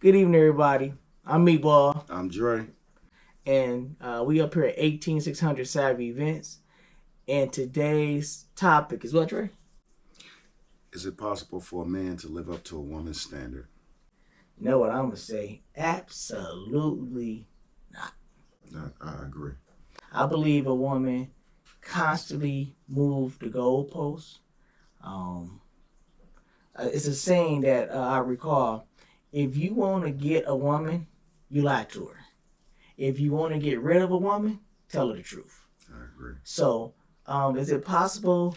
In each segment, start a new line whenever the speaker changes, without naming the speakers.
Good evening, everybody. I'm Meatball,
I'm Dre.
and we up here at 18600 Savvy Events. And today's topic is what, Dre?
Is it possible for a man to live up to a woman's standard?
You know what I'm gonna say? Absolutely not.
I agree.
I believe a woman constantly move the goalposts. Um, it's a saying that I recall: if you want to get a woman, you lie to her. If you want to get rid of a woman, tell her the truth.
I agree.
So, is it possible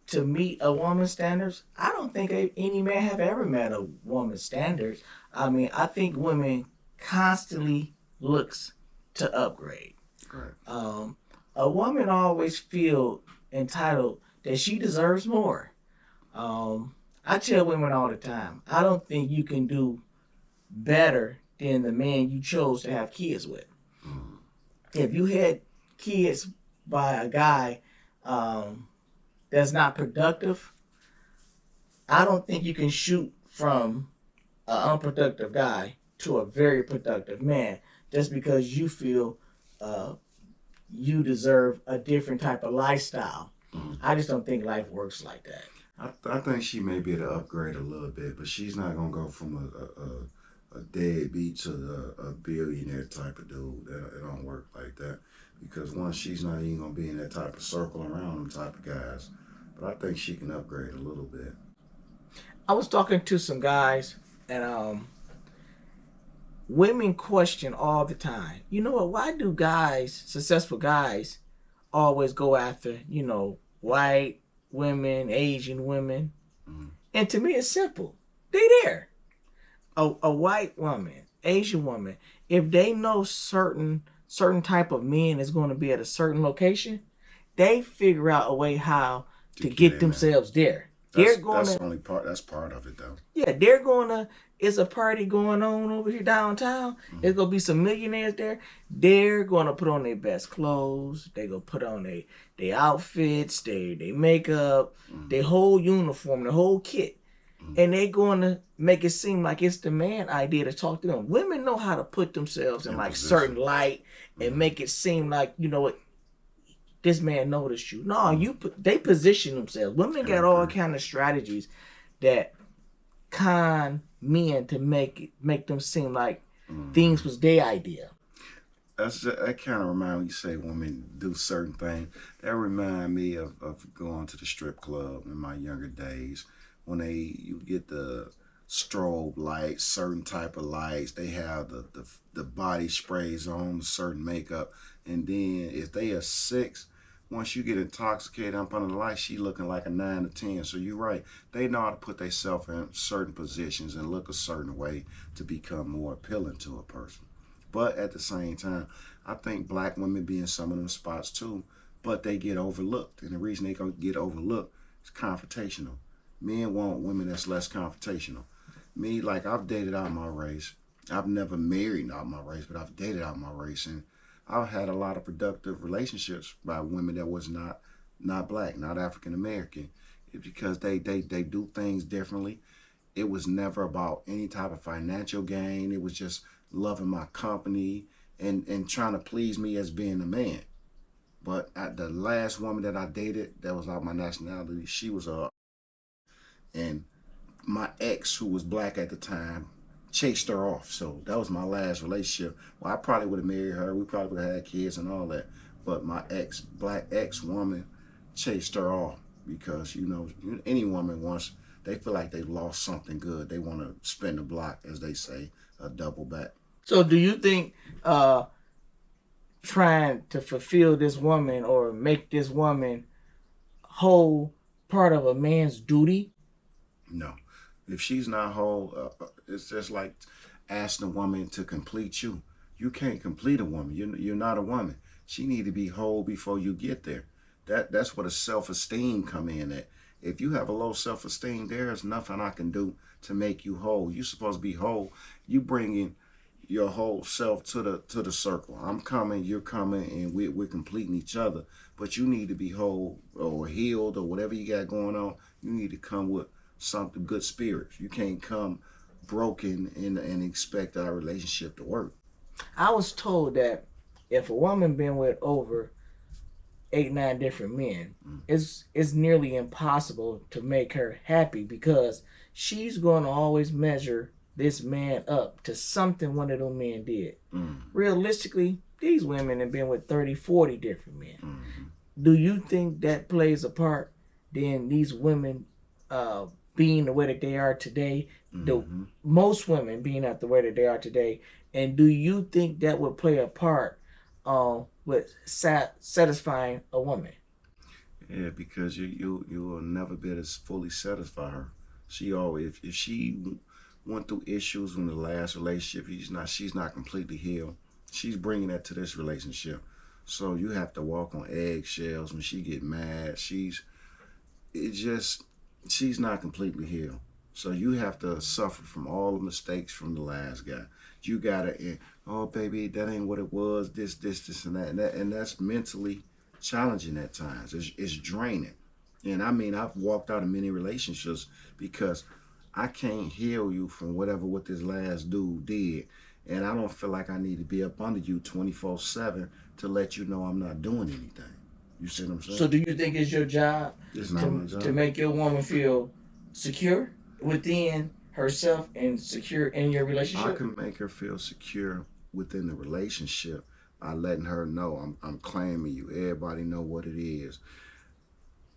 to meet a woman's standards? I don't think any man have ever met a woman's standards. I mean, I think women constantly looks to upgrade.
Right.
A woman always feel entitled that she deserves more. I tell women all the time, I don't think you can do better than the man you chose to have kids with.
Mm.
If you had kids by a guy um, that's not productive, I don't think you can shoot from an unproductive guy to a very productive man just because you feel uh, you deserve a different type of lifestyle.
Mm.
I just don't think life works like that.
I think she may be able to upgrade a little bit, but she's not gonna go from a deadbeat to a billionaire type of dude. It don't work like that because one, she's not even gonna be in that type of circle around them type of guys. But I think she can upgrade a little bit.
I was talking to some guys, and women question all the time. You know what? Why do guys, successful guys, always go after white women, Asian women?
Mm.
And to me, it's simple. They there. A white woman, Asian woman, if they know certain type of men is going to be at a certain location, they figure out a way how
To
to
get
get
in there.
themselves there.
That's
They're going
that's
to,
the only part. That's part of it though.
yeah, they're going to. It's a party going on over here downtown. There's
Mm.
gonna be some millionaires there. They're gonna put on their best clothes. They gonna put on their outfits, their makeup,
Mm.
their whole uniform, the whole kit,
Mm.
and they going to make it seem like it's the man idea to talk to them. Women know how to put themselves in
In
like certain
position.
light and
Mm.
make it seem like what this man noticed you. No,
Mm.
they position themselves. Women
I
got all
agree.
kind of strategies that con men to make them seem like things
Mm.
was their idea.
That kind of remind me. You say women do certain things. That remind me of going to the strip club in my younger days when you get the strobe lights, certain type of lights. They have the body sprays on, certain makeup, and then if they are six. Once you get intoxicated up under the light, she looking like a 9 or 10. So you're right. They know how to put themselves in certain positions and look a certain way to become more appealing to a person. But at the same time, I think black women be in some of them spots too, but they get overlooked. And the reason they gonna get overlooked is confrontational. Men want women that's less confrontational. Me, like I've dated out my race. I've never married out my race, but I've dated out my race, and I've had a lot of productive relationships by women that was not black, not African American. It's because they do things differently. It was never about any type of financial gain. It was just loving my company and trying to please me as being a man. But at the last woman that I dated that was out my nationality, she was and my ex who was black at the time chased her off. So that was my last relationship. Well, I probably would have married her. We probably would have had kids and all that. But my black ex woman, chased her off because any woman wants. They feel like they've lost something good. They want to spin the block, as they say, a double back.
So do you think trying to fulfill this woman or make this woman whole part of a man's duty?
No, if she's not whole, it's just like asking a woman to complete you. You can't complete a woman. You're not a woman. She need to be whole before you get there. That's where the self-esteem come in at. If you have a low self-esteem, there's nothing I can do to make you whole. You're supposed to be whole. You bringing your whole self to the circle. I'm coming, you're coming, and we're completing each other. But you need to be whole or healed or whatever you got going on. You need to come with something good spirits. You can't come broken and expect our relationship to work.
I was told that if a woman been with over 8, 9 different men,
Mm.
it's nearly impossible to make her happy because she's going to always measure this man up to something one of them men did.
Mm.
Realistically, these women have been with 30, 40 different men.
Mm.
Do you think that plays a part in these women uh, being the way that they are today? The
Mm-hmm.
most women being at the way that they are today, and do you think that would play a part with satisfying a woman?
Yeah, because you will never be able to fully satisfy her. She always if she went through issues in the last relationship, she's not completely healed. She's bringing that to this relationship. So you have to walk on eggshells when she get mad. It just she's not completely healed. So you have to suffer from all the mistakes from the last guy. You gotta, oh baby, that ain't what it was. This, and that's mentally challenging at times. It's draining. And I mean, I've walked out of many relationships because I can't heal you from what this last dude did, and I don't feel like I need to be up under you 24/7 to let you know I'm not doing anything. You see what I'm saying?
So, do you think it's your job
It's not my
to
job.
make your woman feel secure within herself and secure in your
I
relationship?
can make her feel secure within the relationship by letting her know I'm claiming you. Everybody know what it is.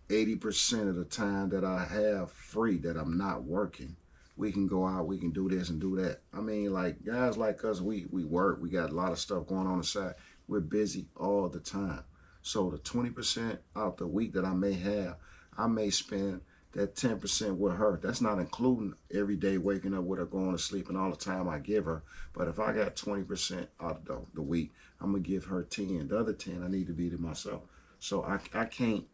80% of the time that I have free that I'm not working, we can go out, we can do this and do that. I mean, like guys like us, we work, we got a lot of stuff going on the side. We're busy all the time. So the 20% out the week that I may have, I may spend that 10% with her. That's not including every day waking up with her, going to sleep, and all the time I give her. But if I got 20% out of the week, I'm gonna give her 10. The other 10 I need to be to myself. So I can't.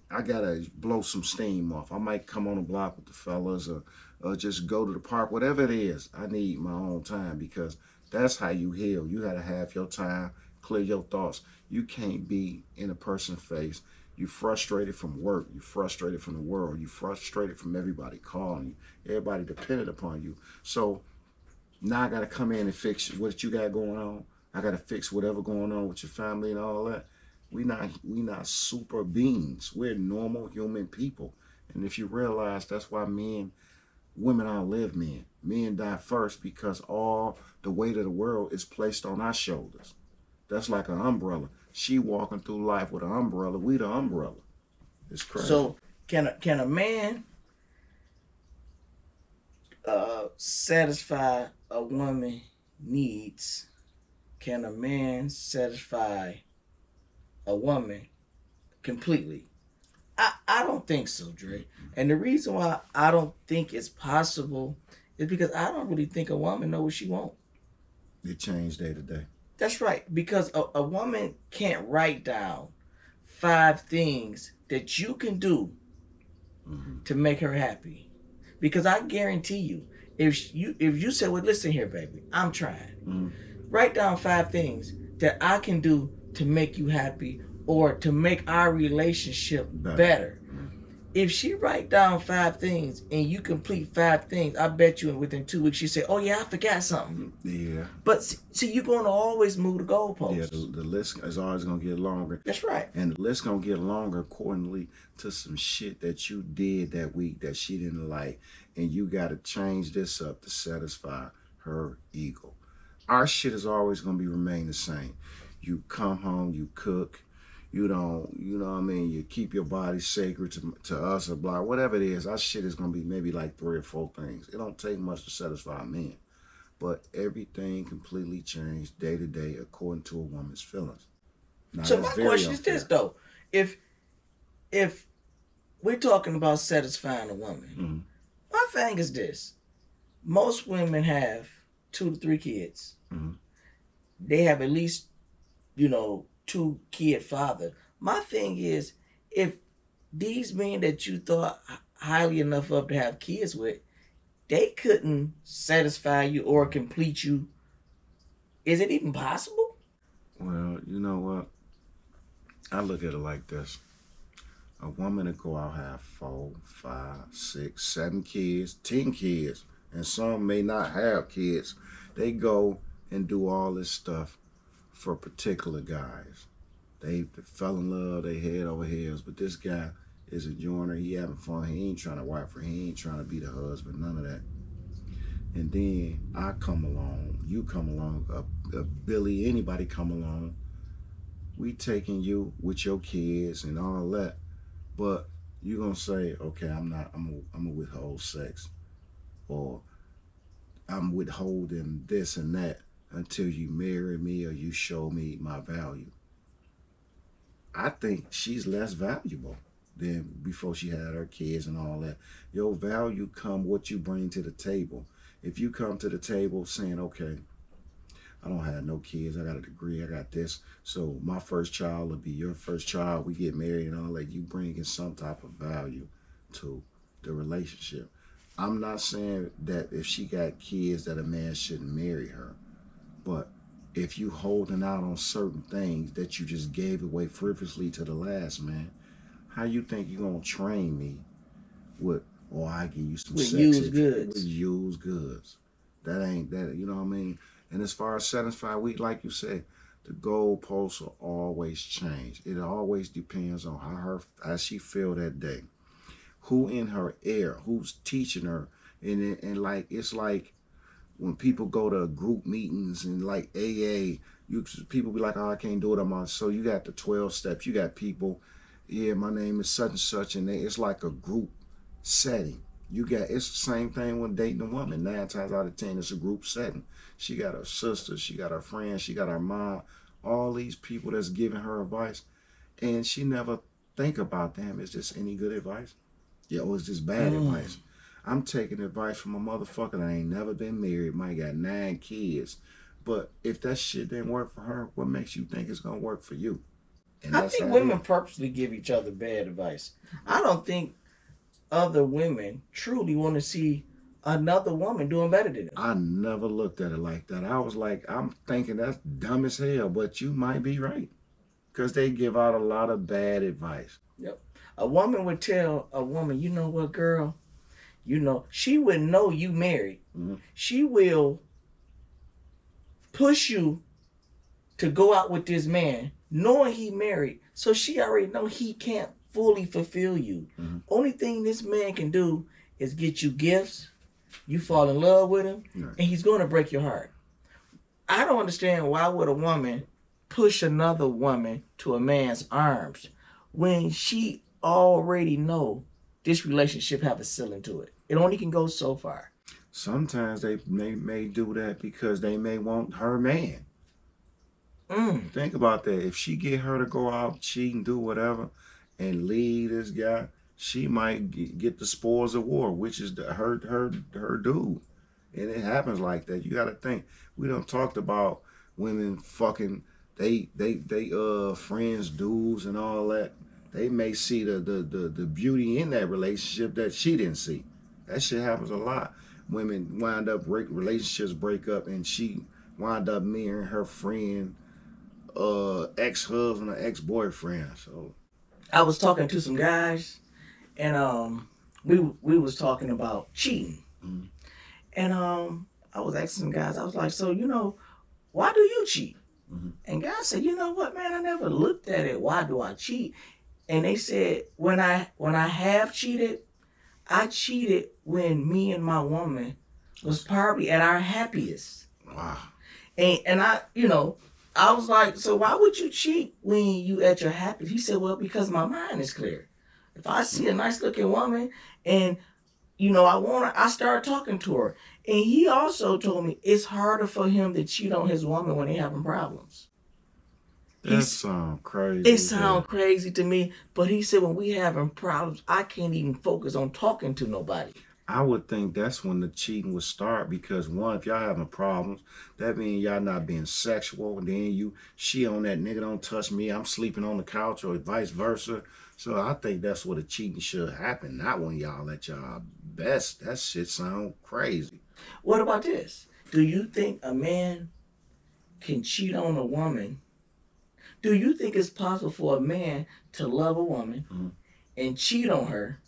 I gotta blow some steam off. I might come on the block with the fellas, or just go to the park, whatever it is. I need my own time because that's how you heal. You gotta have your time, clear your thoughts. You can't be in a person's face. You frustrated from work. You frustrated from the world. You frustrated from everybody calling you. Everybody dependent upon you. So now I gotta come in and fix what you got going on. I gotta fix whatever going on with your family and all that. We not super beings. We're normal human people. And if you realize that's why women outlive men. Men die first because all the weight of the world is placed on our shoulders. That's like an umbrella. She walking through life with an umbrella. We the umbrella. It's crazy.
So, can a man satisfy a woman needs? Can a man satisfy a woman completely? I don't think so, Dre. And the reason why I don't think it's possible is because I don't really think a woman knows what she wants.
It changed day to day.
That's right. Because a woman can't write down 5 things that you can do
Mm-hmm.
to make her happy. Because I guarantee you, if you say, well, listen here, baby, I'm trying.
Mm-hmm.
Write down 5 things that I can do to make you happy or to make our relationship better.
Mm-hmm.
If she write down 5 things and you complete 5 things, I bet you within 2 weeks she say, "Oh yeah, I forgot something."
Yeah.
But see, you're gonna always move the
Yeah,
goalposts.
the list is always gonna get longer.
That's right.
And the list gonna get longer accordingly to some shit that you did that week that she didn't like. And you gotta change this up to satisfy her ego. Our shit is always gonna be remain the same. You come home, you cook, you don't, you know what I mean, you keep your body sacred to us or blah, whatever it is, our shit is gonna be maybe like 3 or 4 things. It don't take much to satisfy a man. But everything completely changed day to day according to a woman's feelings. Now
So
that's
my
very
question is this
unfair.
though: if we're talking about satisfying a woman,
Mm-hmm.
my thing is this: most women have 2 to 3 kids.
Mm-hmm.
They have at least 2 kid father. My thing is, if these men that you thought highly enough of to have kids with, they couldn't satisfy you or complete you, is it even possible?
Well, you know what? I look at it like this. A woman to go out have 4, 5, 6, 7 kids, 10 kids. and some may not have kids. They go and do all this stuff for particular guys. They fell in love, they head over heels, but this guy is enjoying her. He having fun. He ain't trying to wife her. He ain't trying to be the husband. None of that. And then I come along, you come along, Billy, anybody come along. We taking you with your kids and all that, but you gonna say, okay, I'm not. I'm gonna withhold sex, or I'm withholding this and that until you marry me or you show me my value. I think she's less valuable than before she had her kids and all that. Your value come what you bring to the table. If you come to the table saying, okay, I don't have no kids, I got a degree, I got this, so my first child will be your first child, we get married and all that, you bring in some type of value to the relationship. I'm not saying that if she got kids that a man shouldn't marry her, but if you holding out on certain things that you just gave away frivolously to the last man, how you think you gonna train me with, or I give you some
With
sex
used
with
goods.
used goods? That ain't that, you know what I mean? And as far as satisfied, we like you said, the goalposts will always change. It always depends on how she feel that day, who in her ear, who's teaching her, and like it's like when people go to group meetings and like AA, people be like, oh, I can't do it on my. So you got the 12 steps. You got people, yeah, my name is such and such, and it's like a group setting. You got it's the same thing when dating a woman. 9 times out of 10, it's a group setting. She got her sister, she got her friends, she got her mom, all these people that's giving her advice, and she never think about, damn, is this any good advice? Yeah, or is this bad
Mm.
advice? I'm taking advice from a motherfucker that ain't never been married, might got 9 kids. But if that shit didn't work for her, what makes you think it's gonna work for you? And
I
that's
think
how it
women
is.
purposely give each other bad advice. I don't think other women truly want to see another woman doing better than them.
I never looked at it like that. I was like, I'm thinking that's dumb as hell, but you might be right. Because they give out a lot of bad advice.
Yep. A woman would tell a woman, you know what, girl? You know, she wouldn't know you married.
Mm-hmm.
She will push you to go out with this man, knowing he married. So she already know he can't fully fulfill you.
Mm-hmm.
Only thing this man can do is get you gifts. You fall in love with him,
Right.
and he's going to break your heart. I don't understand why would a woman push another woman to a man's arms when she already know this relationship have a ceiling to it. It only can go so far.
Sometimes they may do that because they may want her man.
Mm.
Think about that. If she get her to go out, cheat, and do whatever, and leave this guy, she might get the spoils of war, which is her dude. And it happens like that. You got to think. We don't talked about women fucking they friends, dudes, and all that. They may see the beauty in that relationship that she didn't see. That shit happens a lot. Women wind up relationships break up, and she wind up marrying her friend ex-husband or ex-boyfriend. So
I was talking to some guys, and we was talking about cheating,
mm,
and I was asking some guys. I was like, so why do you cheat?
mm-hmm.
And guys said, you know what, man, I never looked at it. Why do I cheat? And they said, when I have cheated, I cheated when me and my woman was probably at our happiest.
Wow.
And I was like, so why would you cheat when you at your happiest? He said, well, because my mind is clear. If I see a nice looking woman and I start talking to her. And he also told me it's harder for him to cheat on his woman when they having problems.
That sounds crazy.
It sounds crazy to me, but he said when we having problems, I can't even focus on talking to nobody.
I would think that's when the cheating would start because one, if y'all having problems, that means y'all not being sexual. And then she on that nigga don't touch me, I'm sleeping on the couch or vice versa. So I think that's where the cheating should happen, not when y'all at y'all best. That shit sound crazy.
What about this? Do you think a man can cheat on a woman? Do you think it's possible for a man to love a woman and cheat on her?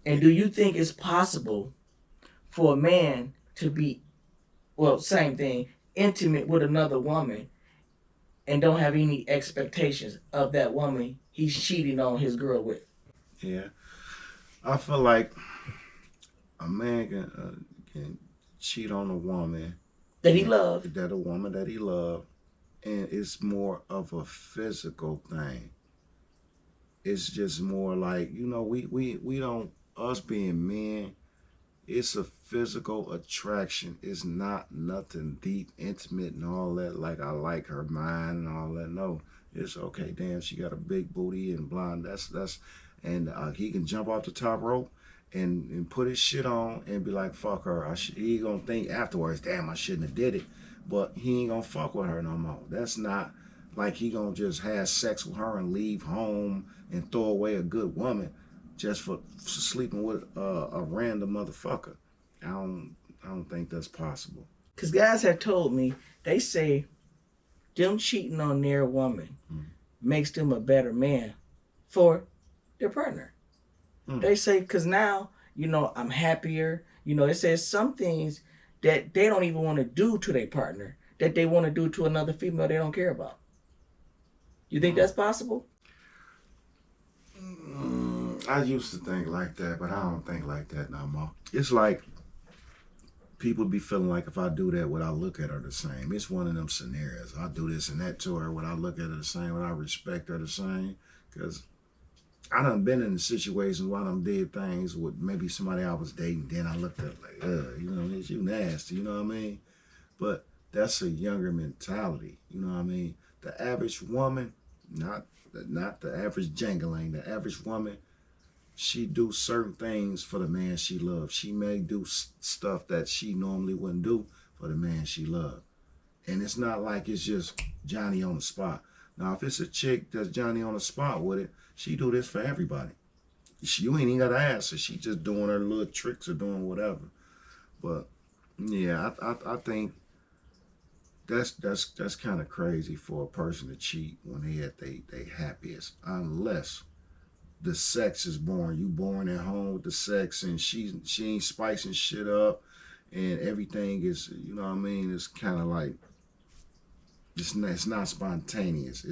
And do you think it's possible for a man to be, well, same thing, intimate with another woman and don't have any expectations of that woman he's cheating on his girl with?
Yeah, I feel like a man can cheat on a woman
That he
and
loved.
that a woman that he loved, and it's more of a physical thing. It's just more like, we don't, us being men, it's a physical attraction. It's not nothing deep, intimate, and all that. Like, I like her mind and all that. No, it's okay. Damn, she got a big booty and blonde. And he can jump off the top rope and put his shit on and be like, fuck her. He gonna think afterwards, damn, I shouldn't have did it. But he ain't gonna fuck with her no more. That's not like he gonna just have sex with her and leave home and throw away a good woman just for sleeping with a random motherfucker. I don't think that's possible.
Because guys have told me, they say them cheating on their woman makes them a better man for their partner. They say, because now, I'm happier. It says some things that they don't even want to do to their partner that they want to do to another female they don't care about. You think that's possible?
I used to think like that, but I don't think like that no more. It's like people be feeling like if I do that, would I look at her the same? It's one of them scenarios. I do this and that to her, would I look at her the same? Would I respect her the same? Because I done been in situations where I done did things with maybe somebody I was dating, then I looked at like, you nasty, you know what I mean? But that's a younger mentality, you know what I mean? The average woman, not the average jangling, the average woman, she do certain things for the man she loves. She may do stuff that she normally wouldn't do for the man she loves. And it's not like it's just Johnny on the spot. Now, if it's a chick that's Johnny on the spot with it, she do this for everybody. You ain't even got to ask her. She just doing her little tricks or doing whatever. But yeah, I think that's kind of crazy for a person to cheat when they at they happiest, unless the sex is born. You born at home with the sex, and she ain't spicing shit up, and everything is, you know what I mean. It's kind of like it's not spontaneous.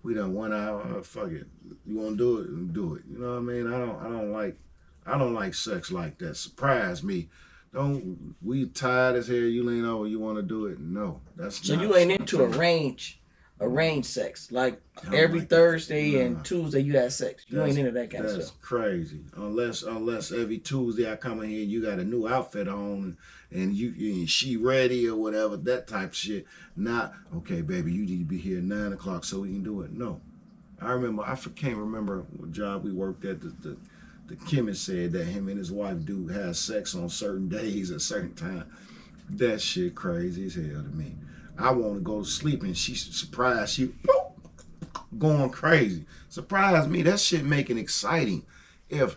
We done 1 hour. Fuck it. You want to do it? Do it. You know what I mean? I don't like sex like that. Surprise me. Don't we tired as hell? You lean over. You want to do it? No, that's
so
not.
You ain't into arranged sex, like every
like
Thursday and Tuesday you have sex. You ain't into that kind of
That's
stuff.
crazy. Unless every Tuesday I come in here, you got a new outfit on, and she ready or whatever, that type of shit. Not okay, baby. You need to be here at 9 o'clock so we can do it. No, I can't remember what job we worked at. The chemist said that him and his wife do have sex on certain days at certain time. That shit crazy as hell to me. I want to go to sleep and she's surprised. She going crazy. Surprise me. That shit make it exciting. If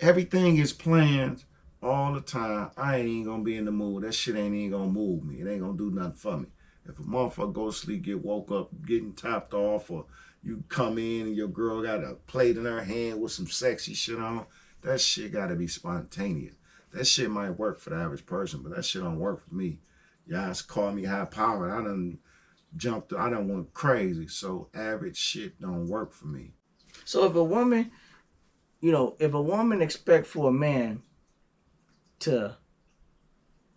everything is planned all the time, I ain't even gonna be in the mood. That shit ain't even gonna move me. It ain't gonna do nothing for me. If a motherfucker go to sleep, get woke up, getting topped off, or you come in and your girl got a plate in her hand with some sexy shit on, that shit gotta be spontaneous. That shit might work for the average person, but that shit don't work for me. Y'all call me high powered. I done went crazy. So average shit don't work for me.
So if a woman, expect for a man to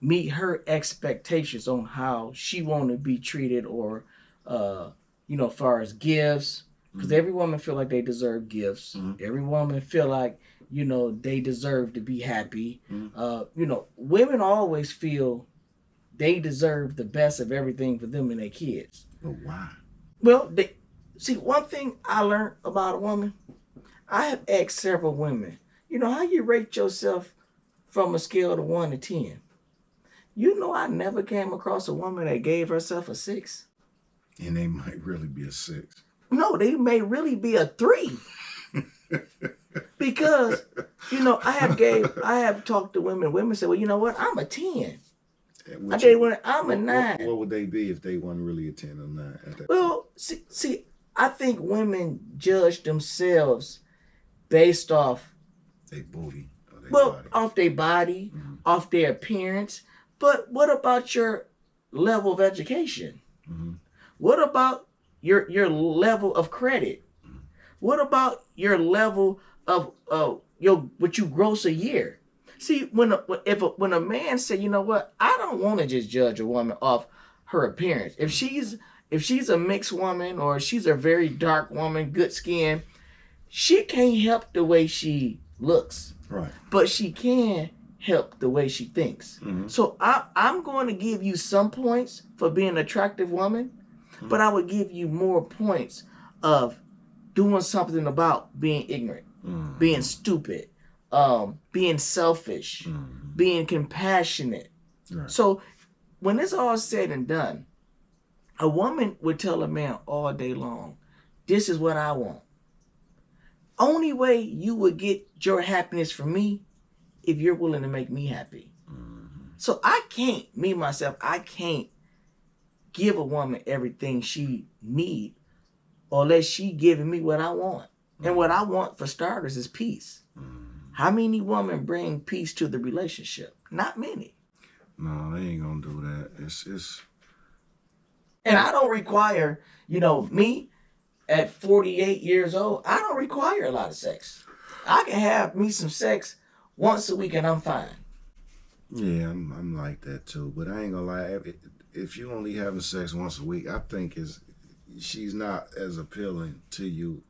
meet her expectations on how she want to be treated, or far as gifts, because every woman feel like they deserve gifts. Every woman feel like they deserve to be happy. Women always feel they deserve the best of everything for them and their kids.
But why?
Well, see, one thing I learned about a woman, I have asked several women, how you rate yourself from a scale of 1 to 10? I never came across a woman that gave herself a 6.
And they might really be a 6.
No, they may really be a 3. Because, I have talked to women. Women say, well, you know what? I'm a 10. I'm a 9.
What would they be if they weren't really a 10 or 9?
Well, see, I think women judge themselves based off
they booty or their
Well,
body.
off their body, off their appearance. But what about your level of education? What about your level of credit? What about your level of your what you gross a year? See, when a man say, you know what, I don't want to just judge a woman off her appearance. If she's a mixed woman or she's a very dark woman, good skin, she can't help the way she looks.
Right.
But she can help the way she thinks. So I'm going to give you some points for being an attractive woman, but I would give you more points of doing something about being ignorant, being stupid, being selfish, being compassionate.
Right.
So when it's all said and done, a woman would tell a man all day long, this is what I want. Only way you would get your happiness from me if you're willing to make me happy. So I can't give a woman everything she need unless she giving me what I want. And what I want for starters is peace. How many women bring peace to the relationship? Not many.
No, they ain't gonna do that. It's
And I don't require, me at 48 years old, I don't require a lot of sex. I can have me some sex once a week and I'm fine.
Yeah, I'm like that too. But I ain't gonna lie, if you only having sex once a week, I think she's not as appealing to you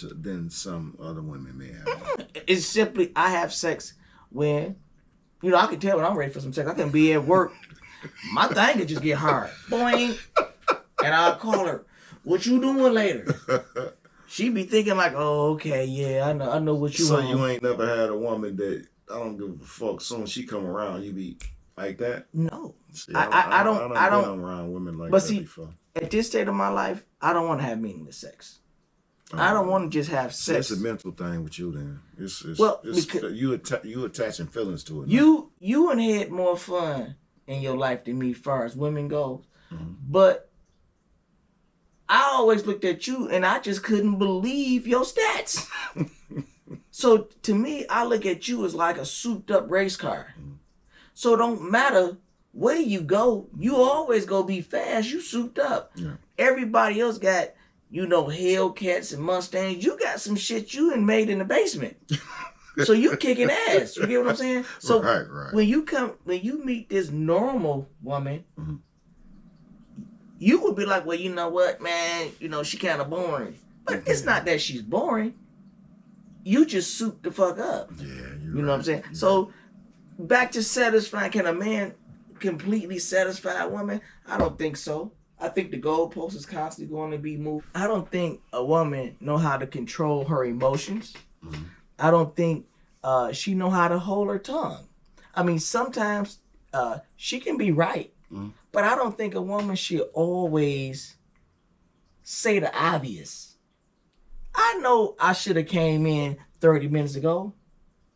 than some other women may have.
It's simply I have sex when, I can tell when I'm ready for some sex. I can be at work. My thing could just get hard. Boing. And I'll call her, what you doing later? She be thinking like, oh, okay, yeah, I know what you want.
So you ain't never had a woman that I don't give a fuck. Soon as she come around, you be like that?
No.
See,
I don't
been around women like that before.
At this state of my life, I don't want to have meaningless sex. I don't want to just have sex.
It's a mental thing with you then. It's
because
you attaching feelings to it.
You and had more fun in your life than me, far as women go. But I always looked at you and I just couldn't believe your stats. So to me, I look at you as like a souped up race car. So it don't matter where you go, you always go be fast. You souped up.
Yeah.
Everybody else got, Hellcats and Mustangs. You got some shit you ain't made in the basement. So you kicking ass. You get what I'm saying? So
right.
when you meet this normal woman, you would be like, well, you know what, man, she kind of boring. But it's not that she's boring. You just souped the fuck up.
Yeah,
you know what I'm saying? So back to satisfying, can a man completely satisfy a woman? I don't think so. I think the goalpost is constantly going to be moved. I don't think a woman know how to control her emotions. I don't think she know how to hold her tongue. I mean, sometimes she can be right, but I don't think a woman should always say the obvious. I know I should have came in 30 minutes ago.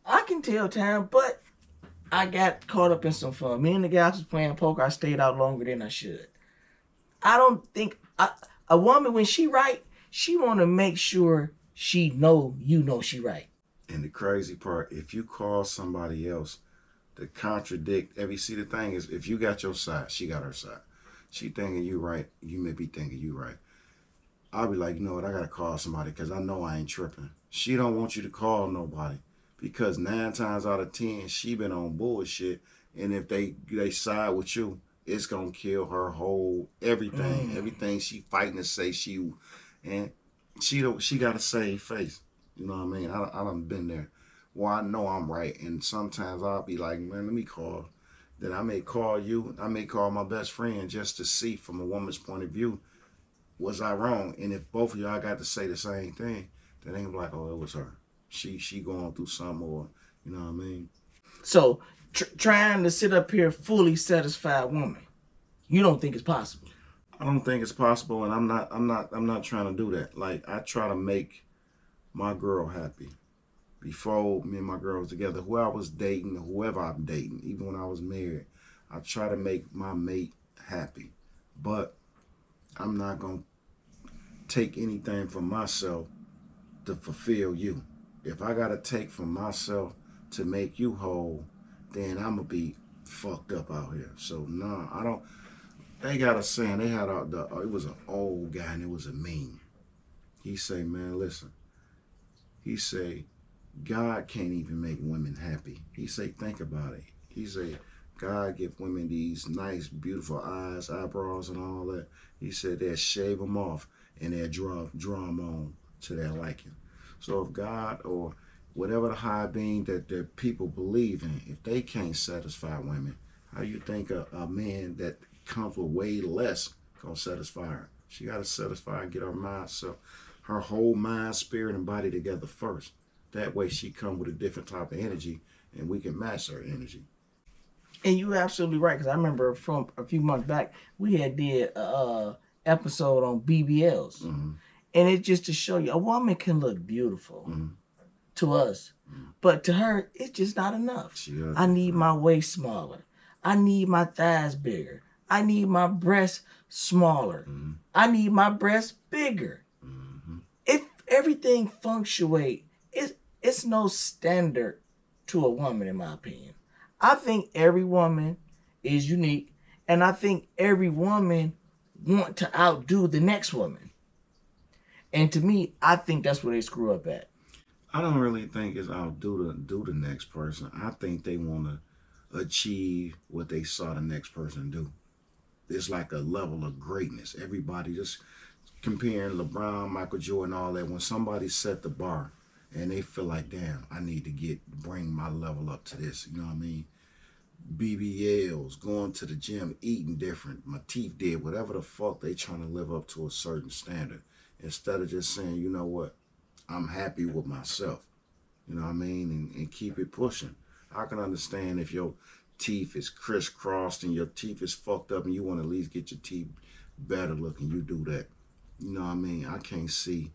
I can tell time, but I got caught up in some fun. Me and the guys was playing poker. I stayed out longer than I should. I don't think a woman, when she right, she want to make sure she know she right.
And the crazy part, if you call somebody else to contradict see, the thing is, if you got your side, she got her side. She thinking you right, you may be thinking you right. I'll be like, you know what, I got to call somebody because I know I ain't tripping. She don't want you to call nobody because 9 times out of 10, she been on bullshit. And if they side with you, it's going to kill her whole everything. Everything she fighting to say she got a saved face. You know what I mean? I done been there. Well, I know I'm right. And sometimes I'll be like, man, let me call. Then I may call you. I may call my best friend just to see from a woman's point of view, was I wrong? And if both of y'all got to say the same thing, then they gonna be like, oh, it was her. She going through something, or you know what I mean?
So trying to sit up here fully satisfied woman, you don't think it's possible?
I don't think it's possible, and I'm not trying to do that. Like, I try to make my girl happy. Before me and my girl was together, who I was dating, whoever I'm dating, even when I was married, I try to make my mate happy. But I'm not going to take anything from myself to fulfill you. if I gotta take from myself to make you whole, then I'm gonna be fucked up out here. So no, I don't. They got a saying. They had it was an old guy and it was a meme. He say, man, listen. He say, God can't even make women happy. He say, think about it. He say, God give women these nice, beautiful eyes, eyebrows, and all that. He said they'll shave them off and they'll draw them on to their liking. So if God or whatever the high being that people believe in, if they can't satisfy women, how you think a man that comes with way less gonna satisfy her? She gotta satisfy and get her mind, so her whole mind, spirit, and body together first. That way she come with a different type of energy and we can match her energy.
And you're absolutely right, because I remember from a few months back, we had did a episode on BBLs.
Mm-hmm.
And it's just to show you, a woman can look beautiful to us, but to her, it's just not enough. I need my waist smaller. I need my thighs bigger. I need my breasts smaller. I need my breasts bigger. If everything fluctuates, it's no standard to a woman, in my opinion. I think every woman is unique, and I think every woman want to outdo the next woman. And to me, I think that's where they screw up at.
I don't really think it's outdo the next person. I think they want to achieve what they saw the next person do. It's like a level of greatness. Everybody just comparing LeBron, Michael Jordan, all that. When somebody set the bar and they feel like, damn, I need to bring my level up to this. You know what I mean? BBLs, going to the gym, eating different. My teeth did whatever the fuck they trying to live up to a certain standard. Instead of just saying, you know what, I'm happy with myself. You know what I mean? And keep it pushing. I can understand if your teeth is crisscrossed and your teeth is fucked up and you want to at least get your teeth better looking, you do that. You know what I mean? I can't see,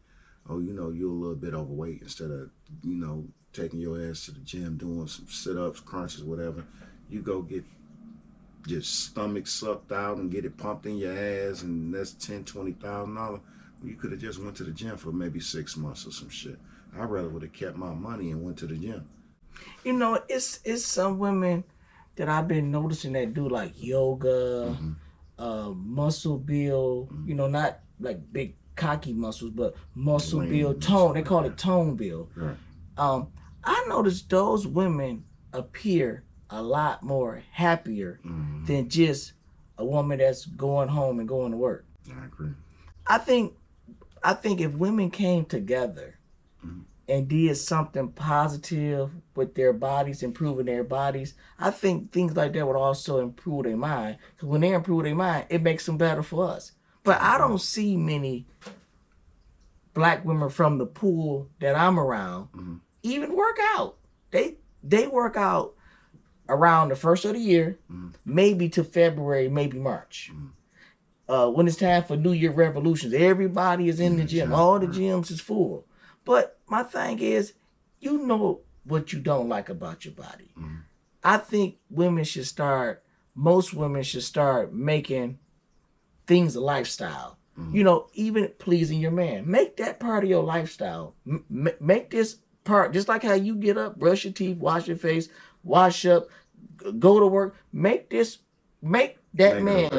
oh, you know, you're a little bit overweight, instead of, you know, taking your ass to the gym, doing some sit-ups, crunches, whatever. You go get your stomach sucked out and get it pumped in your ass, and that's $10,000-$20,000. You could have just went to the gym for maybe 6 months or some shit. I'd rather would have kept my money and went to the gym.
You know, it's some women that I've been noticing that do like yoga, muscle build. You know, not like big cocky muscles, but muscle build, tone. They call it tone build.
Right.
I noticed those women appear a lot more happier than just a woman that's going home and going to work.
I agree.
I think if women came together and did something positive with their bodies, improving their bodies, I think things like that would also improve their mind. Because when they improve their mind, it makes them better for us. But I don't see many black women from the pool that I'm around even work out. They work out around the first of the year, maybe to February, maybe March. When it's time for New Year revolutions, everybody is in the gym. All the gyms is full. But my thing is, you know what you don't like about your body. I think most women should start making things a lifestyle. You know, even pleasing your man. Make that part of your lifestyle. Make this part, just like how you get up, brush your teeth, wash your face, wash up, go to work. Make that man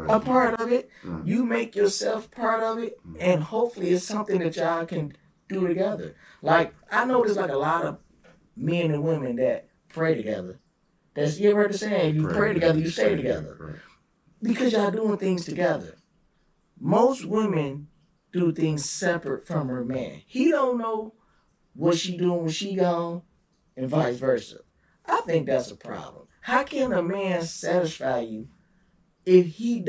a part of it. You make yourself part of it, and hopefully it's something that y'all can do together. Like, I know there's like a lot of men and women that pray together. You ever heard the saying, you pray together, you stay together.
Right.
Because y'all doing things together. Most women do things separate from her man. He don't know what she doing when she gone, and vice versa. I think that's a problem. How can a man satisfy you if he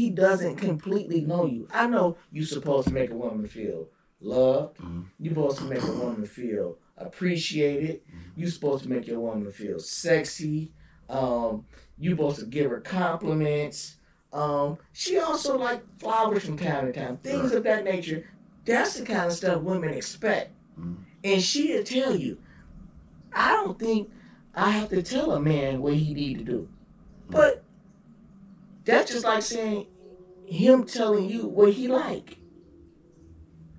doesn't completely know you? I know you're supposed to make a woman feel loved. You're supposed to make a woman feel appreciated. You're supposed to make your woman feel sexy. You're supposed to give her compliments. She also like flowers from time to time. Things of that nature. That's the kind of stuff women expect. And she'll tell you. I don't think I have to tell a man what he need to do. But that's just like saying him telling you what he like.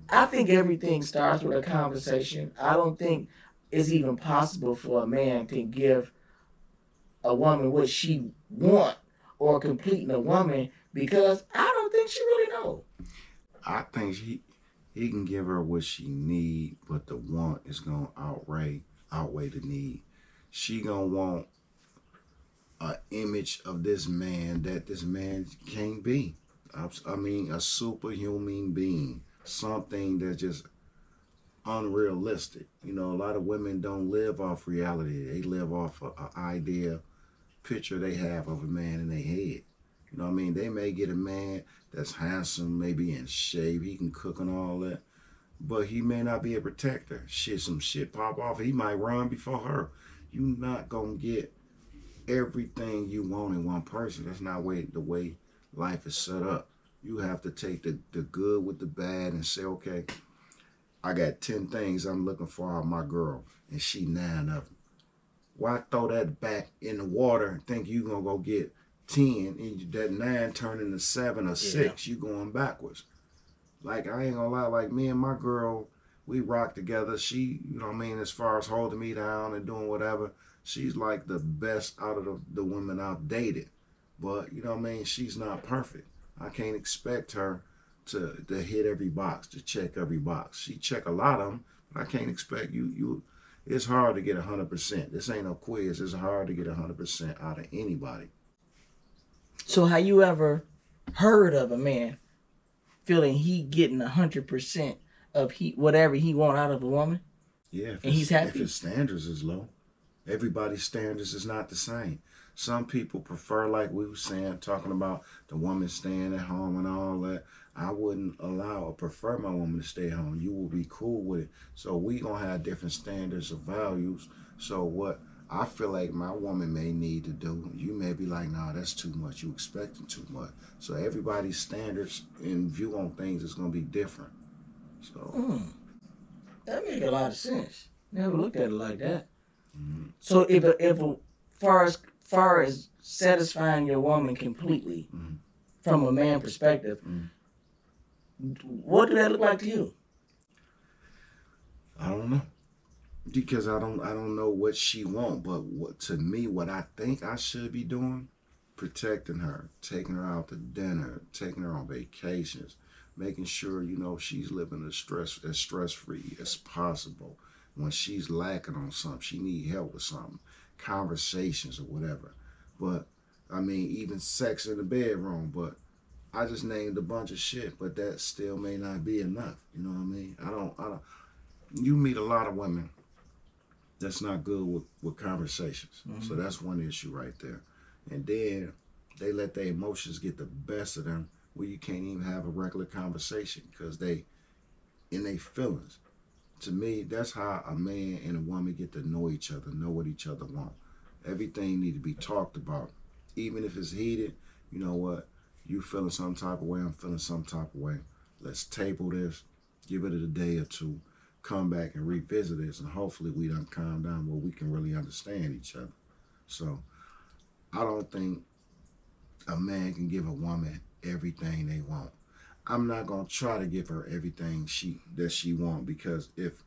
I think everything starts with a conversation. I don't think it's even possible for a man to give a woman what she want or completing a woman because I don't think she really know.
I think he can give her what she need, but the want is gonna outweigh the need. She gonna want a image of this man that this man can't be. I mean, a superhuman being, something that's just unrealistic. You know, a lot of women don't live off reality. They live off an idea, picture they have of a man in their head. You know what I mean? They may get a man that's handsome, maybe in shape, he can cook and all that, but he may not be a protector. Shit, some shit pop off, he might run before her. You not gonna get everything you want in one person. That's not the way life is set up. You have to take the good with the bad and say, okay, I got 10 things I'm looking for out of my girl, and she 9 of them. Why throw that back in the water and think you gonna go get 10 and that 9 turn into 7 or 6? You going backwards. Like, I ain't gonna lie, like me and my girl, we rock together. She, you know what I mean, as far as holding me down and doing whatever, she's like the best out of the women I've dated. But, you know what I mean, she's not perfect. I can't expect her to hit every box, to check every box. She check a lot of them, but I can't expect you. It's hard to get 100%. This ain't no quiz. It's hard to get 100% out of anybody.
So, have you ever heard of a man feeling he getting 100% of whatever he want out of a woman,
Yeah,
and he's happy?
If his standards is low, everybody's standards is not the same. Some people prefer, like we were saying, talking about the woman staying at home and all that. I wouldn't allow or prefer my woman to stay home. You will be cool with it. So we gonna have different standards of values. So what I feel like my woman may need to do, you may be like, nah, that's too much. You expecting too much. So everybody's standards and view on things is gonna be different. So
that makes a lot of sense. Never looked at it like that.
mm-hmm.
So if far as satisfying your woman completely
Mm-hmm.
from a man perspective, what do that look like to you?
I don't know, because I don't know what she want, but what to me, what I think I should be doing, protecting her, taking her out to dinner, taking her on vacations, making sure she's living as stress free as possible. When she's lacking on something, she need help with something, conversations or whatever. But I mean, even sex in the bedroom. But I just named a bunch of shit, but that still may not be enough. You know what I mean? I don't. You meet a lot of women that's not good with conversations. So that's one issue right there. And then they let their emotions get the best of them where you can't even have a regular conversation because they in their feelings. To me, that's how a man and a woman get to know each other, know what each other want. Everything need to be talked about. Even if it's heated, you know what? You feeling some type of way, I'm feeling some type of way. Let's table this, give it a day or two, come back and revisit this, and hopefully we done calm down where we can really understand each other. So I don't think a man can give a woman everything they want. I'm not gonna try to give her everything she want, because if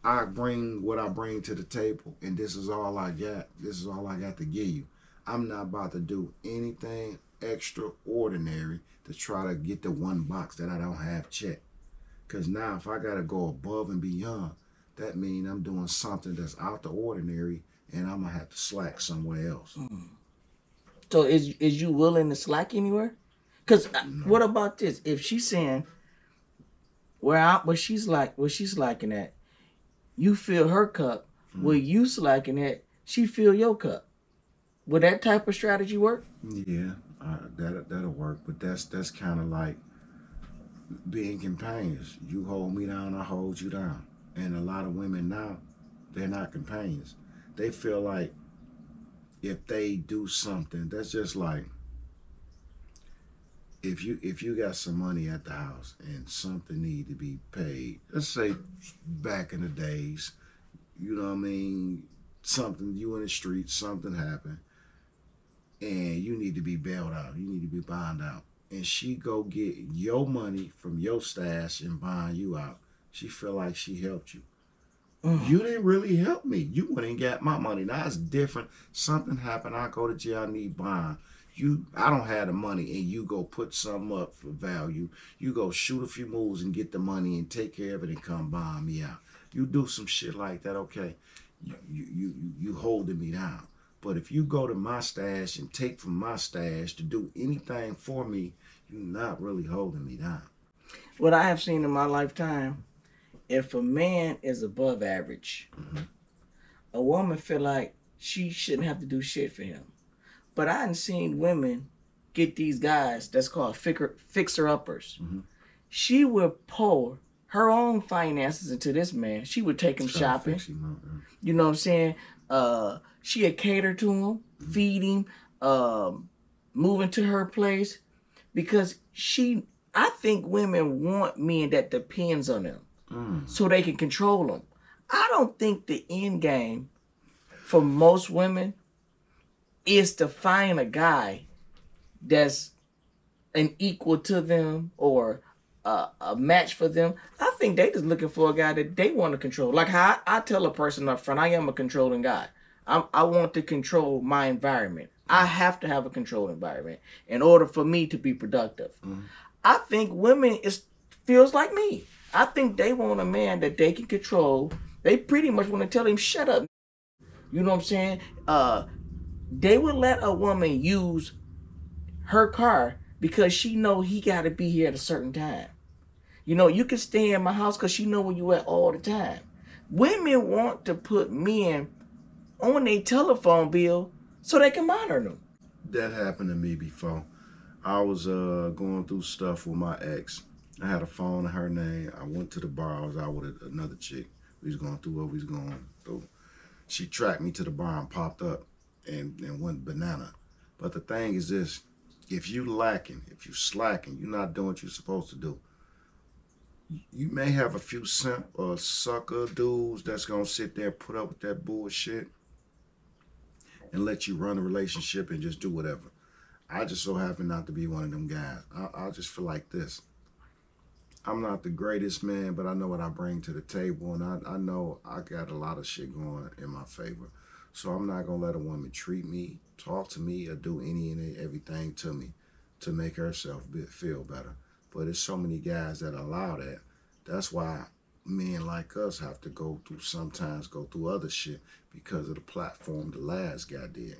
I bring what I bring to the table and this is all I got, this is all I got to give you, I'm not about to do anything extraordinary to try to get the one box that I don't have checked. Because now if I gotta go above and beyond, that means I'm doing something that's out the ordinary, and I'm gonna have to slack somewhere else.
So is you willing to slack anywhere? Because
No.
what about this? If she's saying where she's lacking at, you fill her cup. Where you slacking at, she fill your cup. Would that type of strategy work?
Yeah, that'll work. But that's kind of like being companions. You hold me down, I hold you down. And a lot of women now, they're not companions. They feel like if they do something, that's just like if you got some money at the house and something need to be paid. Let's say back in the days, you know what I mean, something, you in the street, something happened, and you need to be bailed out. You need to be bonded out. and she go get your money from your stash and buying you out, she feel like she helped you. You didn't really help me. You went and got my money. Now it's different. Something happened. I go to jail. I need bond. I don't have the money, and you go put something up for value. You go shoot a few moves and get the money and take care of it and come bond me out. You do some shit like that, okay? You holding me down. But if you go to my stash and take from my stash to do anything for me, you're not really holding me down.
What I have seen in my lifetime, if a man is above average, a woman feel like she shouldn't have to do shit for him. But I done seen women get these guys that's called fixer-uppers. She would pour her own finances into this man. She would take him shopping. You know what I'm saying? She would cater to him, feed him, move into her place. Because I think women want men that depends on them. So they can control them. I don't think the end game for most women is to find a guy that's an equal to them or a match for them. I think they just looking for a guy that they want to control. Like how I tell a person up front, I am a controlling guy. I want to control my environment. I have to have a controlled environment in order for me to be productive. I think women feels like me. I think they want a man that they can control. They pretty much want to tell him, shut up. You know what I'm saying? They would let a woman use her car because she know he got to be here at a certain time. You know, you can stay in my house because she know where you at all the time. Women want to put men on their telephone bill so they can monitor them.
That happened to me before. I was going through stuff with my ex. I had a phone in her name. I went to the bar. I was out with another chick. We was going through what we was going through. She tracked me to the bar and popped up and went banana. But the thing is this, if you lacking, if you slacking, you're not doing what you're supposed to do. You may have a few simp or sucker dudes that's going to sit there and put up with that bullshit and let you run a relationship and just do whatever. I just so happen not to be one of them guys. I just feel like this. I'm not the greatest man, but I know what I bring to the table, and I know I got a lot of shit going in my favor. So I'm not going to let a woman treat me, talk to me, or do any and everything to me to make herself feel better. But there's so many guys that allow that. That's why men like us have to sometimes go through other shit because of the platform the last guy did.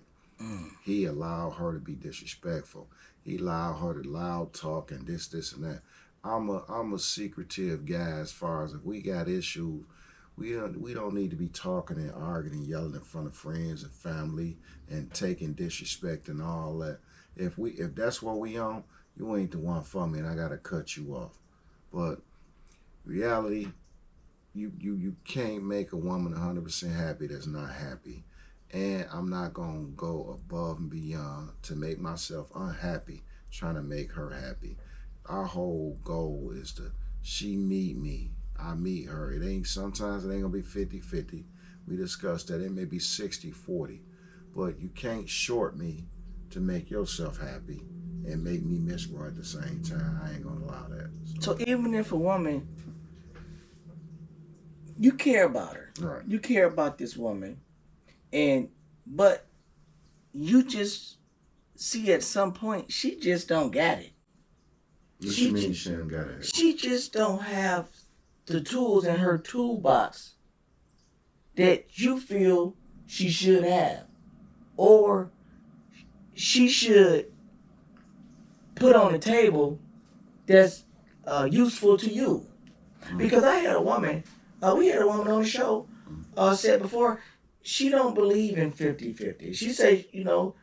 He allowed her to be disrespectful. He allowed her to loud talk and this and that. I'm a secretive guy as far as if we got issues, we don't need to be talking and arguing and yelling in front of friends and family and taking disrespect and all that. If that's what we on, you ain't the one for me and I gotta cut you off. But reality, you can't make a woman 100% happy that's not happy. And I'm not going to go above and beyond to make myself unhappy trying to make her happy. Our whole goal is she meet me, I meet her. Sometimes it ain't going to be 50-50. We discussed that. It may be 60-40. But you can't short me to make yourself happy and make me miserable at the same time. I ain't going to allow that.
So even if a woman, you care about her.
Right.
You care about this woman. But you just see at some point she just don't got it.
What you mean she don't got it?
She just don't have the tools in her toolbox that you feel she should have, or she should put on the table that's useful to you. Because I had a woman, we had a woman on the show said before, she don't believe in 50-50. She says,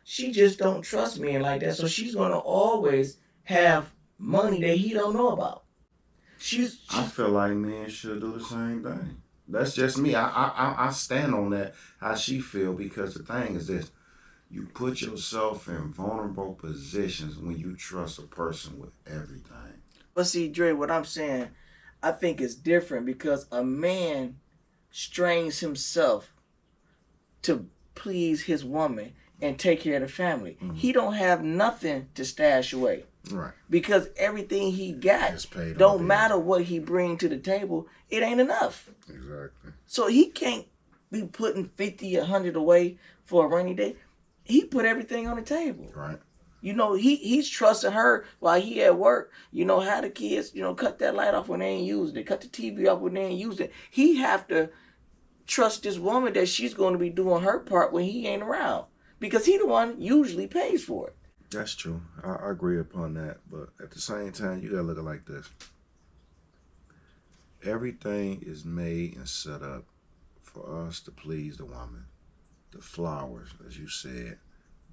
she just don't trust men like that. So she's going to always have money that he don't know about.
I feel like men should do the same thing. That's just me. I stand on that, how she feel, because the thing is this. You put yourself in vulnerable positions when you trust a person with everything.
But see, Dre, what I'm saying, I think it's different because a man strains himself to please his woman and take care of the family. He don't have nothing to stash away.
Right.
Because everything he got
It's paid
don't
off,
matter what he bring to the table. It ain't enough.
Exactly.
So he can't be putting 50, 100 away for a rainy day. He put everything on the table.
Right.
You know, he's trusting her while he at work. You know, how the kids, you know, cut that light off when they ain't using it, cut the TV off when they ain't using it. He have to trust this woman that she's going to be doing her part when he ain't around. Because he the one usually pays for it.
That's true. I agree upon that. But at the same time, you gotta look at it like this. Everything is made and set up for us to please the woman. The flowers, as you said,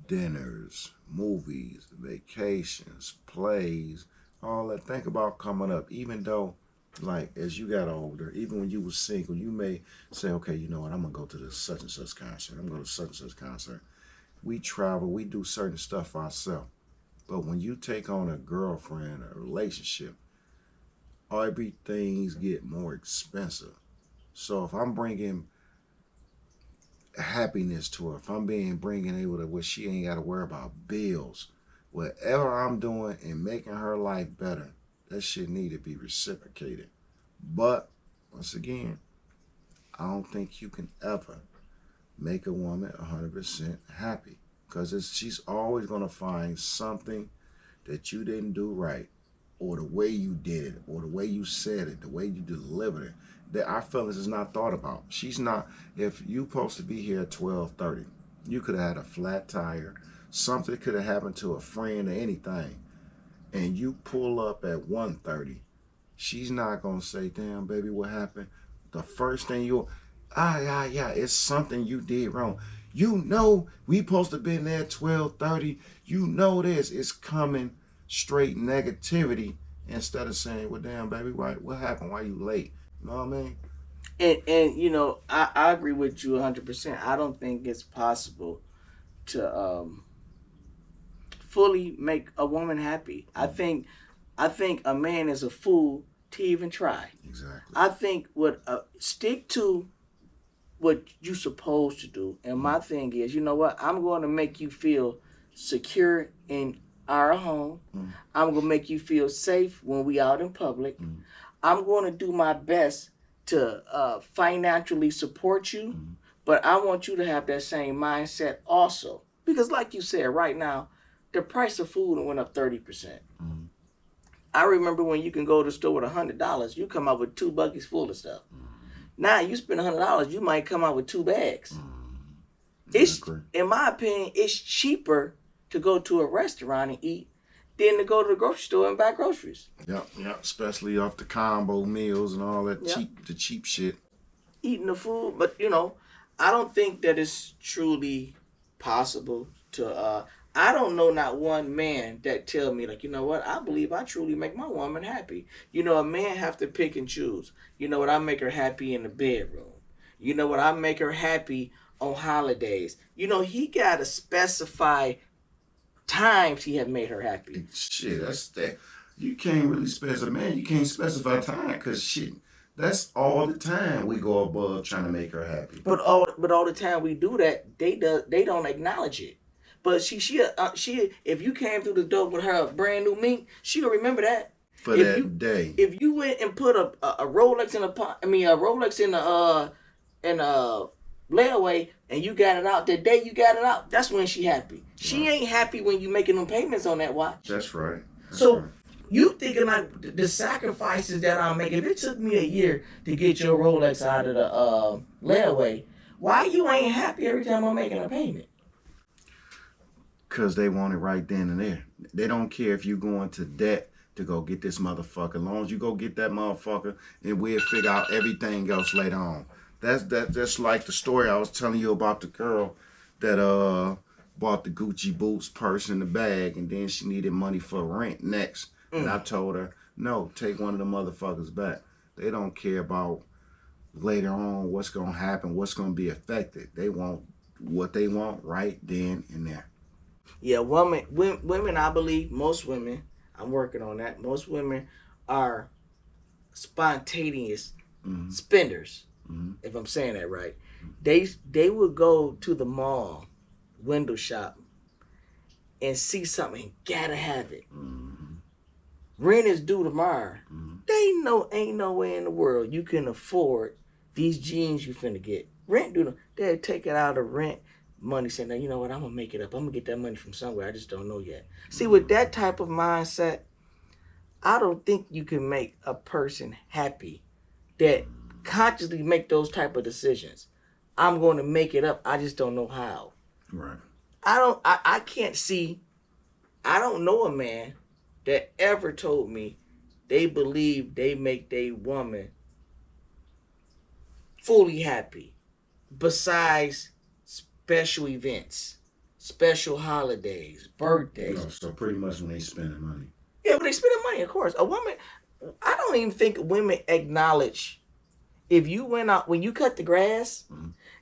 dinners, movies, vacations, plays, all that. Think about coming up. Even though, like, as you got older, even when you were single, you may say, okay, you know what, I'm gonna go to this such and such concert. I'm gonna go to such and such concert. We travel, we do certain stuff for ourselves. But when you take on a girlfriend, a relationship, everything's get more expensive. So if I'm bringing happiness to her, if I'm bringing able to where she ain't got to worry about bills, whatever I'm doing and making her life better, that shit need to be reciprocated. But once again, I don't think you can ever make a woman 100% happy because she's always gonna find something that you didn't do right, or the way you did it, or the way you said it, the way you delivered it, that our feelings is not thought about. She's not. If you supposed to be here at 12:30, you could have had a flat tire, something could have happened to a friend or anything, and you pull up at 1:30. She's not gonna say, "Damn, baby, what happened?" The first thing yeah, it's something you did wrong. You know we supposed to been there at 12:30. You know this. It's coming straight negativity instead of saying, well, damn, baby, what happened? Why you late? You know what I mean?
And you know, I agree with you 100%. I don't think it's possible to fully make a woman happy. I think a man is a fool to even try.
Exactly.
I think stick to what you supposed to do. And my thing is, you know what? I'm going to make you feel secure in our home. I'm going to make you feel safe when we out in public. I'm going to do my best to financially support you, but I want you to have that same mindset also. Because like you said, right now, the price of food went up 30%. I remember when you can go to the store with $100, you come out with 2 buckets full of stuff. Now you spend $100, you might come out with 2 bags. It's, in my opinion, it's cheaper to go to a restaurant and eat than to go to the grocery store and buy groceries.
Yep. Especially off the combo meals and all that cheap shit.
Eating the food, but you know, I don't think that it's truly possible to. I don't know not one man that tell me like, you know what, I believe I truly make my woman happy. You know, a man have to pick and choose. You know what, I make her happy in the bedroom. You know what, I make her happy on holidays. You know, he gotta specify times he have made her happy.
Shit, that's that. You can't really specify, man. You can't specify time because shit, that's all the time we go above trying to make her happy.
But all the time we do that, they don't acknowledge it. But she if you came through the door with her brand new mink, she'll remember that.
For
if
that
you,
day.
If you went and put a Rolex in a Rolex in a layaway and you got it out the day you got it out, that's when she happy. She ain't happy when you making them payments on that watch.
That's right.
So you thinking like the sacrifices that I'm making. If it took me a year to get your Rolex out of the layaway, why you ain't happy every time I'm making a payment?
Because they want it right then and there. They don't care if you go into debt to go get this motherfucker. As long as you go get that motherfucker, and we'll figure out everything else later on. That's like the story I was telling you about the girl that bought the Gucci boots, purse, and the bag, and then she needed money for rent next. And I told her, no, take one of the motherfuckers back. They don't care about later on what's going to happen, what's going to be affected. They want what they want right then and there.
Yeah, women, I believe, most women, I'm working on that, most women are spontaneous spenders, if I'm saying that right. They would go to the mall, window shop, and see something and gotta have it. Rent is due tomorrow.
Mm-hmm.
They know ain't no way in the world you can afford these jeans you finna get. Rent due to they'll take it out of rent money saying, now you know what, I'm gonna make it up. I'm gonna get that money from somewhere. I just don't know yet. See, with that type of mindset, I don't think you can make a person happy that consciously make those type of decisions. I'm going to make it up. I just don't know how.
Right.
I can't see. I don't know a man that ever told me they believe they make their woman fully happy besides special events, special holidays, birthdays.
Oh, so pretty much when they spending money.
Yeah, when they spending money, of course. A woman, I don't even think women acknowledge if you went out, when you cut the grass,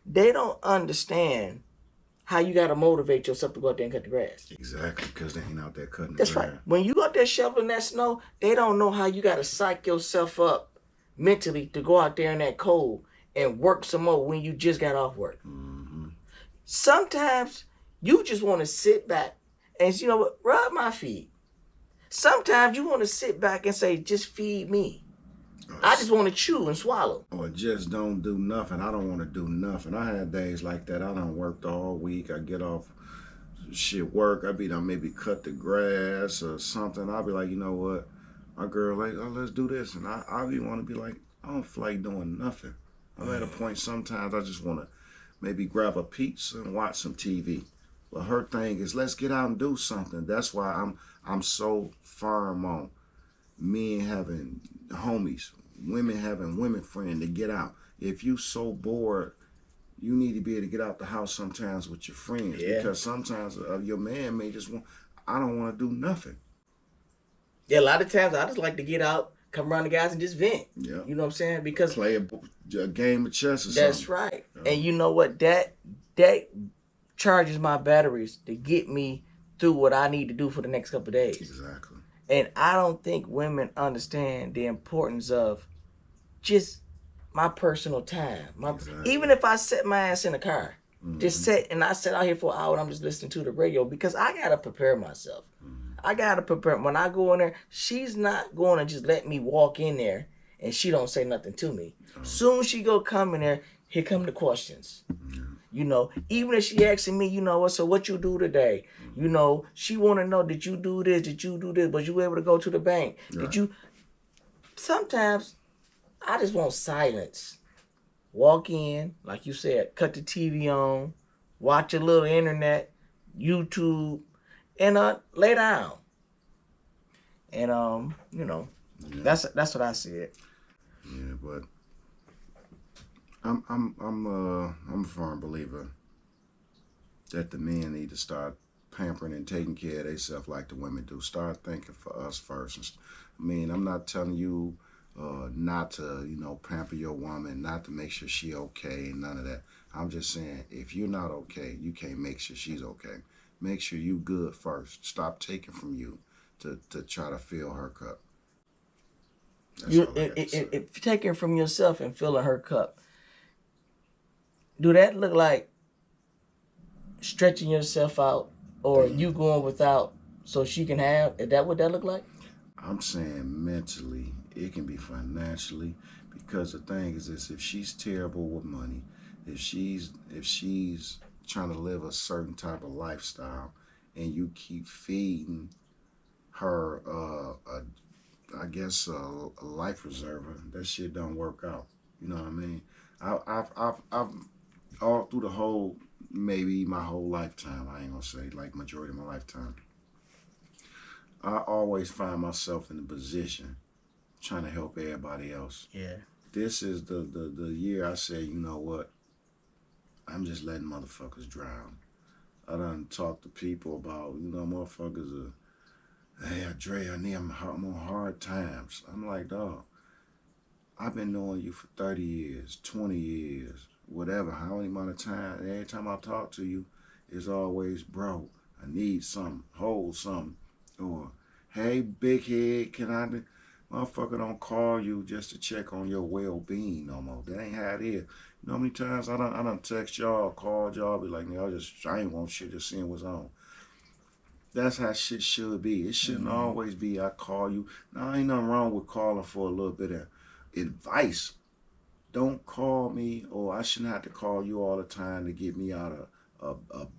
they don't understand how you got to motivate yourself to go out there and cut the grass.
Exactly, because they ain't out there cutting the
That's
grass.
right. When you go out there shoveling that snow, they don't know how you got to psych yourself up mentally to go out there in that cold and work some more when you just got off work.
Mm-hmm.
Sometimes you just want to sit back and, you know what, rub my feet. Sometimes you want to sit back and say, just feed me. I just want to chew and swallow.
Or just don't do nothing. I don't want to do nothing. I had days like that. I done worked all week. I get off work. I be done maybe cut the grass or something. I'll be like, you know what? My girl like, oh, let's do this. And I be want to be like, I don't feel like doing nothing. I'm at a point sometimes I just want to maybe grab a pizza and watch some TV. But her thing is, let's get out and do something. That's why I'm so firm on men having homies, women having women friends to get out. If you so bored, you need to be able to get out the house sometimes with your friends.
Yeah.
Because sometimes your man may just want, I don't want to do nothing.
Yeah, a lot of times I just like to get out, come around the guys and just vent.
Yeah.
You know what I'm saying? Because
play a game of chess or something.
That's right. And you know what? That charges my batteries to get me through what I need to do for the next couple of days.
Exactly.
And I don't think women understand the importance of just my personal time.
Exactly.
Even if I set my ass in the car, just sit and I sit out here for an hour and I'm just listening to the radio because I gotta prepare myself. I gotta prepare. When I go in there, she's not going to just let me walk in there and she don't say nothing to me. Soon she go come in there, here come the questions. You know, even if she asking me, you know what, so what you do today? You know, she want to know, did you do this? Did you do this? Was you able to go to the bank?
Right.
Did you? Sometimes I just want silence. Walk in, like you said, cut the TV on, watch a little internet, YouTube, and lay down. And you know, that's what I said.
Yeah, but I'm a firm believer that the men need to start pampering and taking care of themselves like the women do. Start thinking for us first. I mean, I'm not telling you not to, pamper your woman, not to make sure she okay, and none of that. I'm just saying, if you're not okay, you can't make sure she's okay. Make sure you good first. Stop taking from you to try to fill her cup.
If taking from yourself and filling her cup, do that look like stretching yourself out or you going without so she can have? Is that what that look like?
I'm saying mentally, it can be financially, because the thing is this: if she's terrible with money, if she's trying to live a certain type of lifestyle, and you keep feeding her a life preserver, that shit don't work out. You know what I mean? I've all through the whole, maybe my whole lifetime, I ain't gonna say like majority of my lifetime, I always find myself in a position trying to help everybody else.
Yeah.
This is the year I say, you know what? I'm just letting motherfuckers drown. I done talked to people about, motherfuckers are, hey, Dre, I'm on hard times. I'm like, dog, I've been knowing you for 30 years, 20 years, whatever, how many amount of time. Every time I talk to you, it's always, bro, I need something, hold something. Or, hey, big head, can I... Motherfucker don't call you just to check on your well-being no more. That ain't how it is. You know how many times I done text y'all, called y'all, be like, I ain't want shit, just seeing what's on. That's how shit should be. It shouldn't always be I call you. Now, ain't nothing wrong with calling for a little bit of advice. Don't call me, or I shouldn't have to call you all the time to get me out of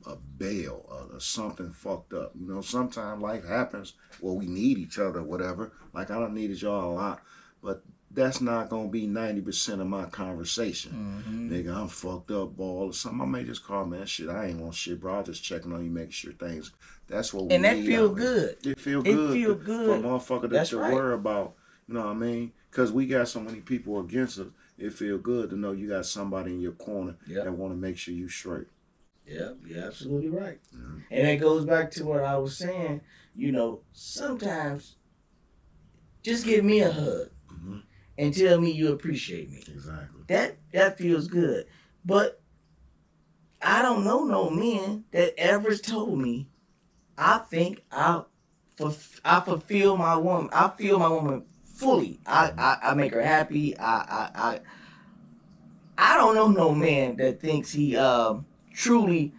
a bail or something fucked up. You know, sometimes life happens where we need each other, whatever. Like I don't needed y'all a lot, but that's not gonna be 90% of my conversation. Nigga, I'm fucked up, ball or something. I may just call, man, shit, I ain't want shit, bro. I just checking on you, making sure things. That's what we
And that
need.
feel good.
It feel
It
good.
feel
For a
good.
motherfucker to worry about. You know what I mean? Because we got so many people against us. It feel good to know you got somebody in your corner that want to make sure you straight.
Yeah, you're absolutely right. And it goes back to what I was saying. You know, sometimes just give me a hug and tell me you appreciate me.
Exactly.
That feels good. But I don't know no men that ever told me I think I fulfill my woman. I feel my woman fully. I make her happy. I don't know no man that thinks he truly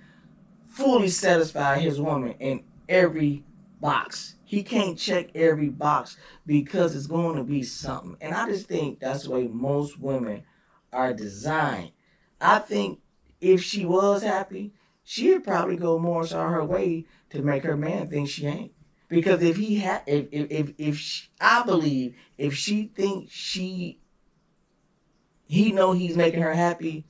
fully satisfy his woman in every box. He can't check every box because it's going to be something. And I just think that's the way most women are designed. I think if she was happy, she'd probably go more so her way to make her man think she ain't. Because if he had, if she, I believe if she thinks he know he's making her happy,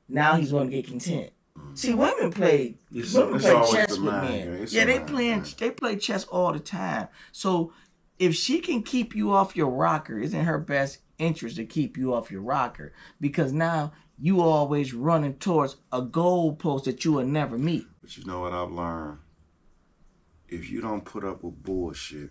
now he's going to get content. See, women play chess with men. Yeah, they play chess all the time. So if she can keep you off your rocker, it's in her best interest to keep you off your rocker, because now you always running towards a goal post that you will never meet.
But you know what I've learned? If you don't put up with bullshit,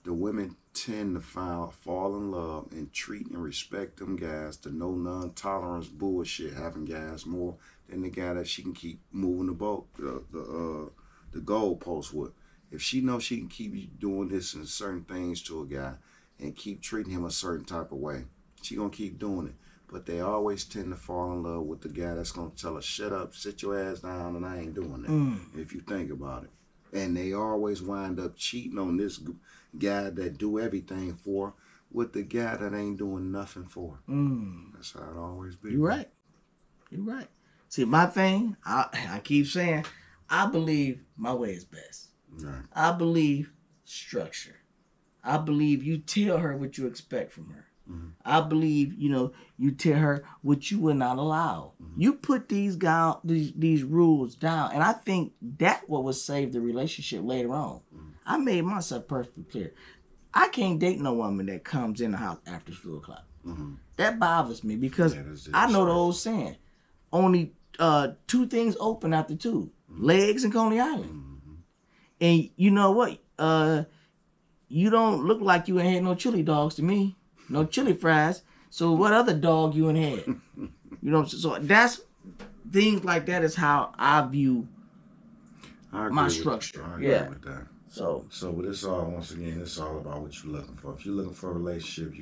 the women tend to fall in love and treat and respect them guys, the no non-tolerance bullshit, having guys more than the guy that she can keep moving the boat, the goalpost with. If she knows she can keep doing this and certain things to a guy and keep treating him a certain type of way, she gonna keep doing it. But they always tend to fall in love with the guy that's gonna tell her, shut up, sit your ass down, and I ain't doing that. If you think about it. And they always wind up cheating on this guy that do everything for with the guy that ain't doing nothing for. That's how it always be.
You're right. You're right. See, my thing, I keep saying, I believe my way is best.
Right.
I believe structure. I believe you tell her what you expect from her. I believe, you tell her what you will not allow. You put these rules down, and I think that what will save the relationship later on. I made myself perfectly clear. I can't date no woman that comes in the house after 2 o'clock. That bothers me because I know the old saying, only 2 things open after 2, legs and Coney Island. And you know what? You don't look like you ain't had no chili dogs to me. No chili fries. So what other dog you in had? So that's things like that is how I view my structure.
I agree with that.
So
but it's all, once again, it's all about what you're looking for. If you're looking for a relationship,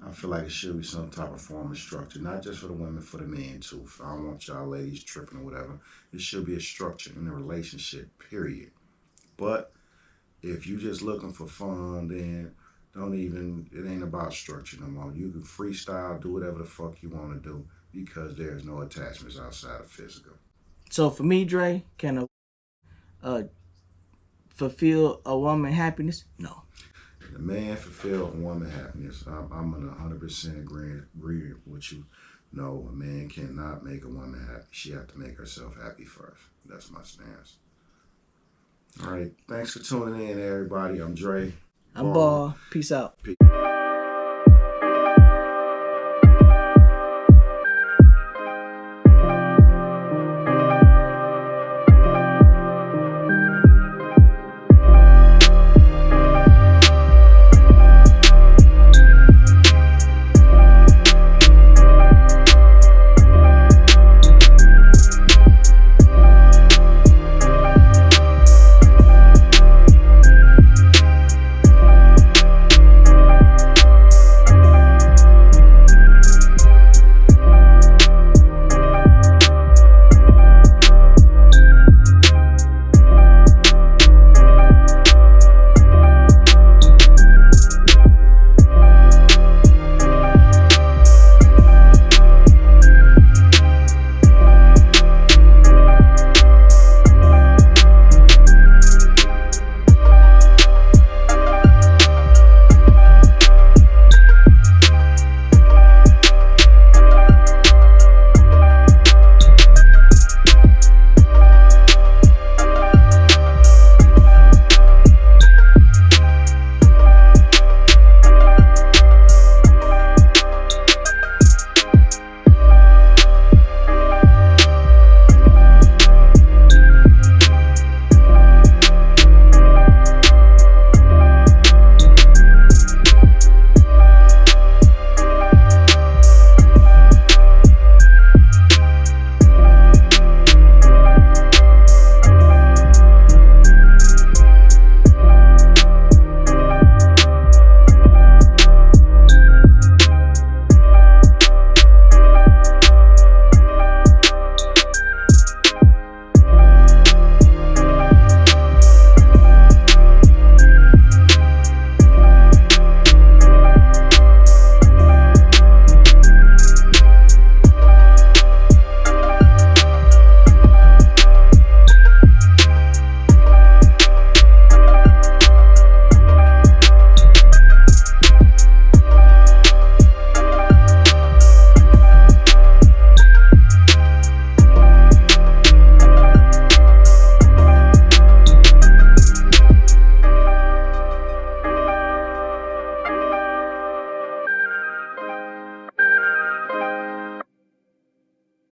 I feel like it should be some type of form of structure, not just for the women, for the men too. I don't want y'all ladies tripping or whatever. It should be a structure in a relationship, period. But if you just looking for fun, then it ain't about structure no more. You can freestyle, do whatever the fuck you want to do, because there's no attachments outside of physical.
So for me, Dre, can a fulfill a woman happiness? No.
The man fulfill a woman happiness. I'm in 100% agree with you. No, a man cannot make a woman happy. She has to make herself happy first. That's my stance. All right. Thanks for tuning in, everybody. I'm Dre.
I'm Ball. Peace out.
Peace.